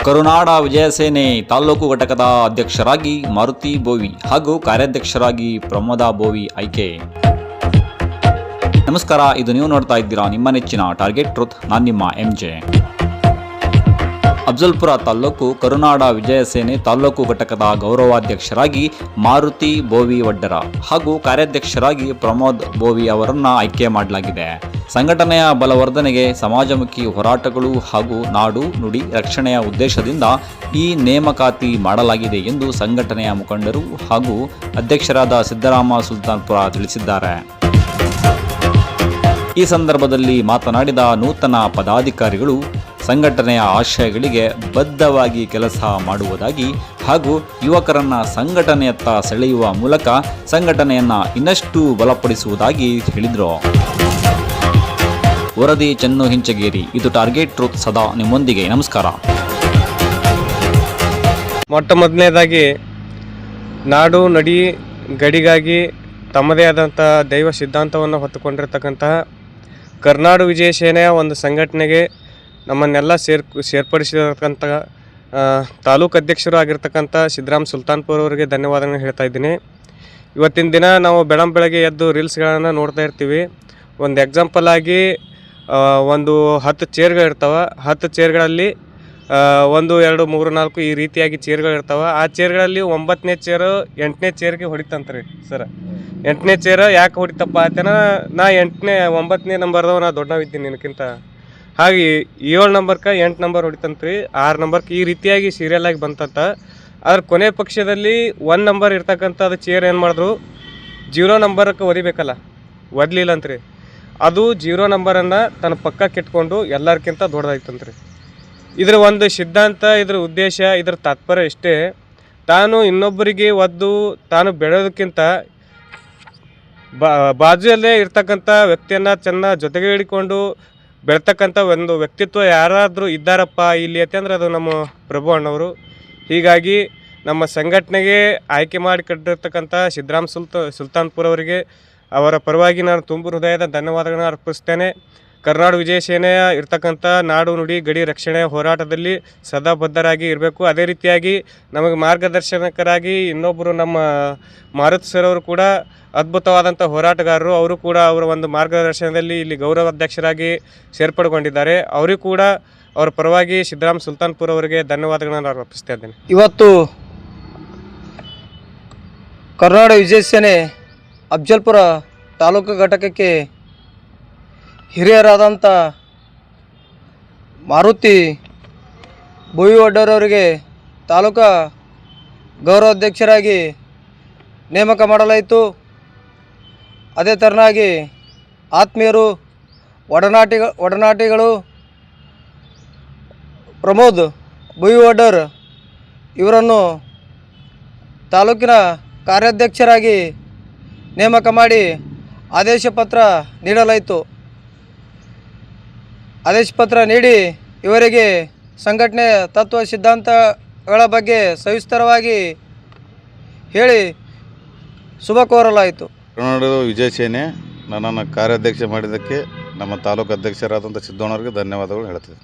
ಕರುನಾಡ ವಿಜಯ ಸೇನೆ ತಾಲೂಕು ಘಟಕದ ಅಧ್ಯಕ್ಷರಾಗಿ ಮಾರುತಿ ಬೋವಿ ಹಾಗೂ ಕಾರ್ಯಾಧ್ಯಕ್ಷರಾಗಿ ಪ್ರಮೋದ ಬೋವಿ ಆಯ್ಕೆ. ನಮಸ್ಕಾರ, ಇದು ನೀವು ನೋಡ್ತಾ ಇದ್ದೀರಾ ನಿಮ್ಮ ನೆಚ್ಚಿನ ಟಾರ್ಗೆಟ್ ಟ್ರೂತ್. ನಾನು ನಿಮ್ಮ MJ. ಅಫ್ಜಲ್ಪುರ ತಾಲೂಕು ಕರುನಾಡ ವಿಜಯ ಸೇನೆ ತಾಲೂಕು ಘಟಕದ ಗೌರವಾಧ್ಯಕ್ಷರಾಗಿ ಮಾರುತಿ ಬೋವಿ ವಡ್ಡರ ಹಾಗೂ ಕಾರ್ಯಾಧ್ಯಕ್ಷರಾಗಿ ಪ್ರಮೋದ್ ಬೋವಿ ಅವರನ್ನು ಆಯ್ಕೆ ಮಾಡಲಾಗಿದೆ. ಸಂಘಟನೆಯ ಬಲವರ್ಧನೆಗೆ ಸಮಾಜಮುಖಿ ಹೋರಾಟಗಳು ಹಾಗೂ ನಾಡು ನುಡಿ ರಕ್ಷಣೆಯ ಉದ್ದೇಶದಿಂದ ಈ ನೇಮಕಾತಿ ಮಾಡಲಾಗಿದೆ ಎಂದು ಸಂಘಟನೆಯ ಮುಖಂಡರು ಹಾಗೂ ಅಧ್ಯಕ್ಷರಾದ ಸಿದ್ದರಾಮ ಸುಲ್ತಾನ್ಪುರ ತಿಳಿಸಿದ್ದಾರೆ. ಈ ಸಂದರ್ಭದಲ್ಲಿ ಮಾತನಾಡಿದ ನೂತನ ಪದಾಧಿಕಾರಿಗಳು ಸಂಘಟನೆಯ ಆಶಯಗಳಿಗೆ ಬದ್ಧವಾಗಿ ಕೆಲಸ ಮಾಡುವುದಾಗಿ ಹಾಗೂ ಯುವಕರನ್ನ ಸಂಘಟನೆಯತ್ತ ಸೆಳೆಯುವ ಮೂಲಕ ಸಂಘಟನೆಯನ್ನು ಇನ್ನಷ್ಟು ಬಲಪಡಿಸುವುದಾಗಿ ಹೇಳಿದರು. ವರದಿ ಚೆನ್ನು ಹಿಂಚಗೇರಿ. ಇದು ಟಾರ್ಗೆಟ್ ಟ್ರೂತ್, ಸದಾ ನಿಮ್ಮೊಂದಿಗೆ. ನಮಸ್ಕಾರ. ಮೊಟ್ಟ ಮೊದಲನೇದಾಗಿ ನಾಡು ನುಡಿ ಗಡಿಗಾಗಿ ತಮ್ಮದೇ ಆದಂಥ ದೈವ ಸಿದ್ಧಾಂತವನ್ನು ಹೊತ್ತುಕೊಂಡಿರ್ತಕ್ಕಂತಹ ಕರುನಾಡು ವಿಜಯ ಸೇನೆಯ ಒಂದು ಸಂಘಟನೆಗೆ ನಮ್ಮನ್ನೆಲ್ಲ ಸೇರ್ಪಡಿಸಿರ್ತಕ್ಕಂಥ ತಾಲೂಕು ಅಧ್ಯಕ್ಷರು ಆಗಿರ್ತಕ್ಕಂಥ ಸಿದ್ದರಾಮ ಸುಲ್ತಾನ್ಪುರ ಅವರಿಗೆ ಧನ್ಯವಾದಗಳನ್ನು ಹೇಳ್ತಾ ಇದ್ದೀನಿ. ಇವತ್ತಿನ ದಿನ ನಾವು ಬೆಳಗ್ಗೆ ಎದ್ದು ರೀಲ್ಸ್ಗಳನ್ನು ನೋಡ್ತಾ ಇರ್ತೀವಿ. ಒಂದು ಎಕ್ಸಾಂಪಲ್ ಆಗಿ ಒಂದು 10 ಚೇರ್ಗಳಿರ್ತಾವೆ. 10 ಚೇರ್ಗಳಲ್ಲಿ 1, 2, 3, 4 ಈ ರೀತಿಯಾಗಿ ಚೇರ್ಗಳಿರ್ತಾವೆ. ಆ ಚೇರ್ಗಳಲ್ಲಿ 9ನೇ ಚೇರು 8ನೇ ಚೇರ್ಗೆ ಹೊಡಿತಂತ್ರಿ ಸರ್. 8ನೇ ಚೇರ್ ಯಾಕೆ ಹೊಡಿತಪ್ಪ ಆತನ, ನಾ 9ನೇ ನಂಬರ್ದವ, ನಾ ದೊಡ್ಡವಿದ್ದೀನಿ ನಿನಕ್ಕಿಂತ. ಹಾಗೆ 7 ನಂಬರ್ಗೆ 8 ನಂಬರ್ ಹೊಡಿತಂತ್ರಿ, 6 ನಂಬರ್ಗೆ ಈ ರೀತಿಯಾಗಿ ಸೀರಿಯಲ್ ಆಗಿ ಬಂತಂತ. ಅದ್ರ ಕೊನೆ ಪಕ್ಷದಲ್ಲಿ 1 ನಂಬರ್ ಇರ್ತಕ್ಕಂಥ ಅದು ಚೇರ್ ಏನು ಮಾಡಿದ್ರು, 0 ನಂಬರ್ಗೆ ಒದಿಬೇಕಲ್ಲ, ಒದಲಿಲ್ಲ ಅಂತ್ರಿ. ಅದು 0 ನಂಬರನ್ನು ತನ್ನ ಪಕ್ಕ ಕೆಟ್ಕೊಂಡು ಎಲ್ಲರಿಗಿಂತ ದೊಡ್ಡದಾಯ್ತಂತ್ರಿ. ಇದರ ಒಂದು ಸಿದ್ಧಾಂತ, ಇದರ ಉದ್ದೇಶ, ಇದರ ತಾತ್ಪರ್ಯ ಇಷ್ಟೇ. ತಾನು ಇನ್ನೊಬ್ಬರಿಗೆ ಒದ್ದು ತಾನು ಬೆಳೆಯೋದಕ್ಕಿಂತ ಬಾಜುಯಲ್ಲೇ ಇರ್ತಕ್ಕಂಥ ವ್ಯಕ್ತಿಯನ್ನು ಚೆನ್ನಾಗಿ ಜೊತೆಗೆ ಹಿಡ್ಕೊಂಡು ಬೆಳ್ತಕ್ಕಂಥ ಒಂದು ವ್ಯಕ್ತಿತ್ವ ಯಾರಾದರೂ ಇದ್ದಾರಪ್ಪ ಇಲ್ಲಿ ಅಂತಂದ್ರೆ ಅದು ನಮ್ಮ ಪ್ರಭು ಅಣ್ಣವರು. ಹೀಗಾಗಿ ನಮ್ಮ ಸಂಘಟನೆಗೆ ಆಯ್ಕೆ ಮಾಡಿ ಕಟ್ಟಿರ್ತಕ್ಕಂಥ ಸಿದ್ದರಾಮ ಸುಲ್ತಾನ್ಪುರ ಅವರಿಗೆ ಅವರ ಪರವಾಗಿ ನಾನು ತುಂಬ ಹೃದಯದ ಧನ್ಯವಾದಗಳನ್ನು ಅರ್ಪಿಸ್ತೇನೆ. ಕರುನಾಡು ವಿಜಯ ಸೇನೆಯ ಇರ್ತಕ್ಕಂಥ ನಾಡು ನುಡಿ ಗಡಿ ರಕ್ಷಣೆಯ ಹೋರಾಟದಲ್ಲಿ ಸದಾ ಬದ್ಧರಾಗಿ ಇರಬೇಕು. ಅದೇ ರೀತಿಯಾಗಿ ನಮಗೆ ಮಾರ್ಗದರ್ಶಕರಾಗಿ ಇನ್ನೊಬ್ಬರು ನಮ್ಮ ಮಾರುತಿ ಸರ್ ಅವರು ಕೂಡ ಅದ್ಭುತವಾದಂಥ ಹೋರಾಟಗಾರರು. ಅವರು ಕೂಡ ಅವರ ಒಂದು ಮಾರ್ಗದರ್ಶನದಲ್ಲಿ ಇಲ್ಲಿ ಗೌರವಾಧ್ಯಕ್ಷರಾಗಿ ಸೇರ್ಪಡೆಗೊಂಡಿದ್ದಾರೆ. ಅವರಿಗೂ ಕೂಡ ಅವರ ಪರವಾಗಿ ಸಿದ್ದರಾಮ ಸುಲ್ತಾನ್ಪುರ ಅವರಿಗೆ ಧನ್ಯವಾದಗಳನ್ನು ಅರ್ಪಿಸ್ತಾ ಇದ್ದೇನೆ. ಇವತ್ತು ಕರುನಾಡ ವಿಜಯ ಸೇನೆ ಅಫ್ಜಲ್ಪುರ ತಾಲೂಕು ಘಟಕಕ್ಕೆ ಹಿರಿಯರಾದಂಥ ಮಾರುತಿ ಬೋವಿ ವಡ್ಡರವರಿಗೆ ತಾಲೂಕಾ ಗೌರವಾಧ್ಯಕ್ಷರಾಗಿ ನೇಮಕ ಮಾಡಲಾಯಿತು. ಅದೇ ಥರನಾಗಿ ಆತ್ಮೀಯರು, ಒಡನಾಟಿಗಳು ಪ್ರಮೋದ್ ಬೋವಿ ವಡ್ಡರ್ ಇವರನ್ನು ತಾಲೂಕಿನ ಕಾರ್ಯಾಧ್ಯಕ್ಷರಾಗಿ ನೇಮಕ ಮಾಡಿ ಆದೇಶ ಪತ್ರ ನೀಡಲಾಯಿತು. ಆದೇಶ ಪತ್ರ ನೀಡಿ ಇವರಿಗೆ ಸಂಘಟನೆ ತತ್ವ ಸಿದ್ಧಾಂತಗಳ ಬಗ್ಗೆ ಸವಿಸ್ತರವಾಗಿ ಹೇಳಿ ಶುಭ ಕೋರಲಾಯಿತು. ಕರುನಾಡು ವಿಜಯ ಸೇನೆ ನನ್ನನ್ನು ಕಾರ್ಯಾಧ್ಯಕ್ಷ ಮಾಡಿದ್ದಕ್ಕೆ ನಮ್ಮ ತಾಲೂಕು ಅಧ್ಯಕ್ಷರಾದಂಥ ಸಿದ್ದಣ್ಣವ್ರಿಗೆ ಧನ್ಯವಾದಗಳು ಹೇಳ್ತೀವಿ.